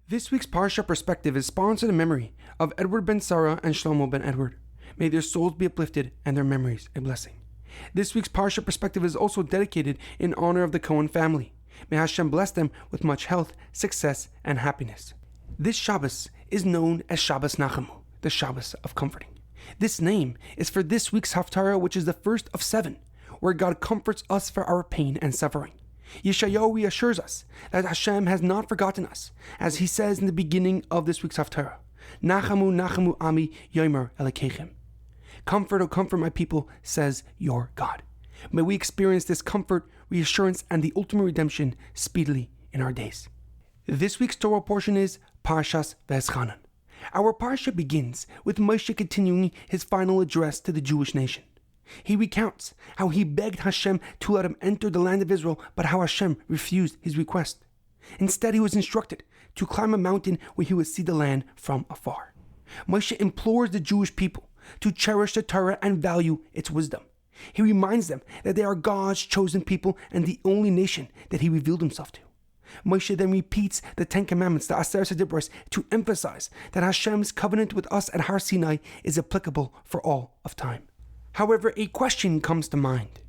This week's Parsha Perspective is sponsored in memory of Edward ben Sarah and Shlomo ben Edward. May their souls be uplifted and their memories a blessing. This week's Parsha Perspective is also dedicated in honor of the Cohen family. May Hashem bless them with much health, success, and happiness. This Shabbos is known as Shabbos Nachamu, the Shabbos of comforting. This name is for this week's Haftorah, which is the first of 7, where God comforts us for our pain and suffering. Yeshayahu reassures us that Hashem has not forgotten us, as he says in the beginning of this week's Haftorah, Nachamu, Nachamu, Ami, Yomer Elekechem. Comfort, O comfort my people, says your God. May we experience this comfort, reassurance, and the ultimate redemption speedily in our days. This week's Torah portion is Parshas Veschanan. Our Parsha begins with Moshe continuing his final address to the Jewish nation. He recounts how he begged Hashem to let him enter the land of Israel, but how Hashem refused his request. Instead, he was instructed to climb a mountain where he would see the land from afar. Moshe implores the Jewish people to cherish the Torah and value its wisdom. He reminds them that they are God's chosen people and the only nation that he revealed himself to. Moshe then repeats the 10 Commandments, the Aseret HaDibros, to emphasize that Hashem's covenant with us at Har Sinai is applicable for all of time. However, a question comes to mind.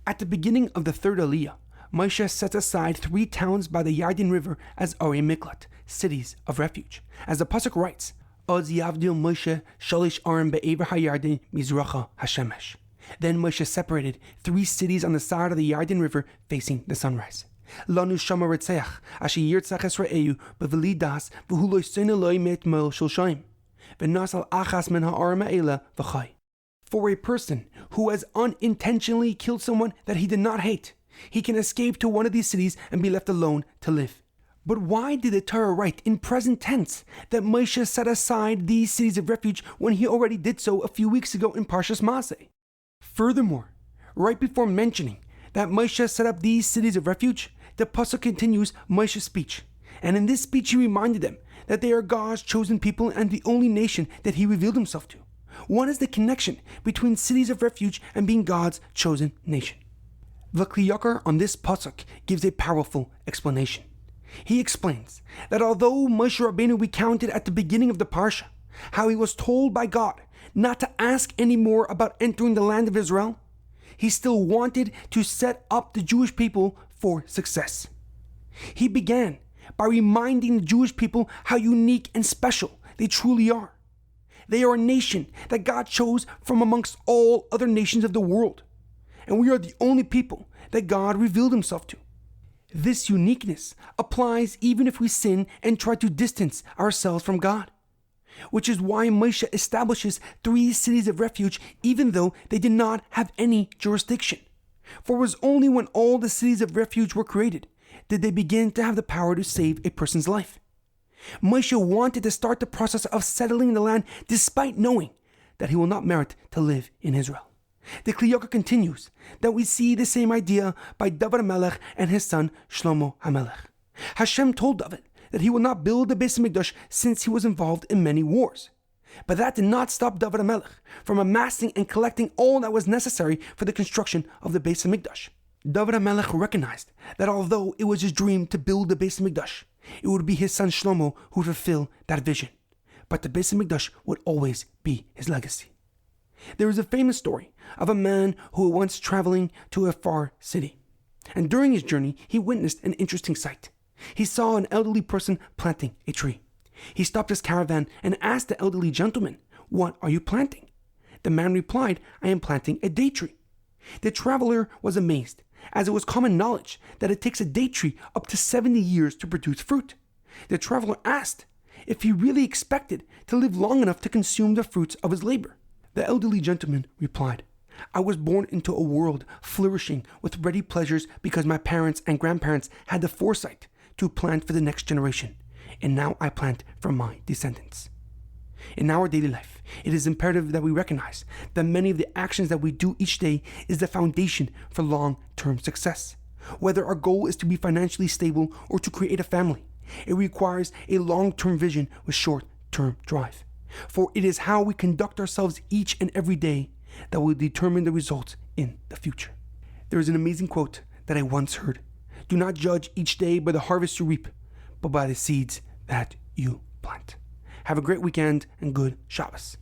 At the beginning of the third Aliyah, Moshe sets aside 3 towns by the Yarden River as Orei Miklat, cities of refuge. As the Pasuk writes, Oz Yavdil Moshe Shalish Arim Be'ever HaYarden Mizracha HaShemesh. Then Moshe separated 3 cities on the side of the Yarden River facing the sunrise. Lanu Shama Retzeach, Asher Yirtzach Esra'eu, Beveli Das, V'hu Lo Yisene Loi Met Mel Shel Shaim, V'nasal Achas Men HaArim Ha'ela V'chai. For a person who has unintentionally killed someone that he did not hate, he can escape to one of these cities and be left alone to live. But why did the Torah write in present tense that Moshe set aside these cities of refuge when he already did so a few weeks ago in Parshas Maseh? Furthermore, right before mentioning that Moshe set up these cities of refuge, the Pasuk continues Moshe's speech. And in this speech he reminded them that they are God's chosen people and the only nation that he revealed himself to. What is the connection between cities of refuge and being God's chosen nation? The Kli Yakar on this pasuk gives a powerful explanation. He explains that although Moshe Rabbeinu recounted at the beginning of the Parsha how he was told by God not to ask any more about entering the land of Israel, he still wanted to set up the Jewish people for success. He began by reminding the Jewish people how unique and special they truly are. They are a nation that God chose from amongst all other nations of the world. And we are the only people that God revealed himself to. This uniqueness applies even if we sin and try to distance ourselves from God. Which is why Moshe establishes 3 cities of refuge even though they did not have any jurisdiction. For it was only when all the cities of refuge were created did they begin to have the power to save a person's life. Moshe wanted to start the process of settling the land despite knowing that he will not merit to live in Israel. The Kli Yakar continues that we see the same idea by David HaMelech and his son Shlomo HaMelech. Hashem told David that he will not build the Beis HaMikdash since he was involved in many wars. But that did not stop David HaMelech from amassing and collecting all that was necessary for the construction of the Beis HaMikdash. David HaMelech recognized that although it was his dream to build the Beis HaMikdash, it would be his son Shlomo who would fulfill that vision. But the Beis HaMikdash would always be his legacy. There is a famous story of a man who was once traveling to a far city. And during his journey, he witnessed an interesting sight. He saw an elderly person planting a tree. He stopped his caravan and asked the elderly gentleman, "What are you planting?" The man replied, "I am planting a date tree." The traveler was amazed, as it was common knowledge that it takes a date tree up to 70 years to produce fruit. The traveler asked if he really expected to live long enough to consume the fruits of his labor. The elderly gentleman replied, "I was born into a world flourishing with ready pleasures because my parents and grandparents had the foresight to plant for the next generation, and now I plant for my descendants." In our daily life, it is imperative that we recognize that many of the actions that we do each day is the foundation for long-term success. Whether our goal is to be financially stable or to create a family, it requires a long-term vision with short-term drive. For it is how we conduct ourselves each and every day that will determine the results in the future. There is an amazing quote that I once heard. Do not judge each day by the harvest you reap, but by the seeds that you plant. Have a great weekend and good Shabbos.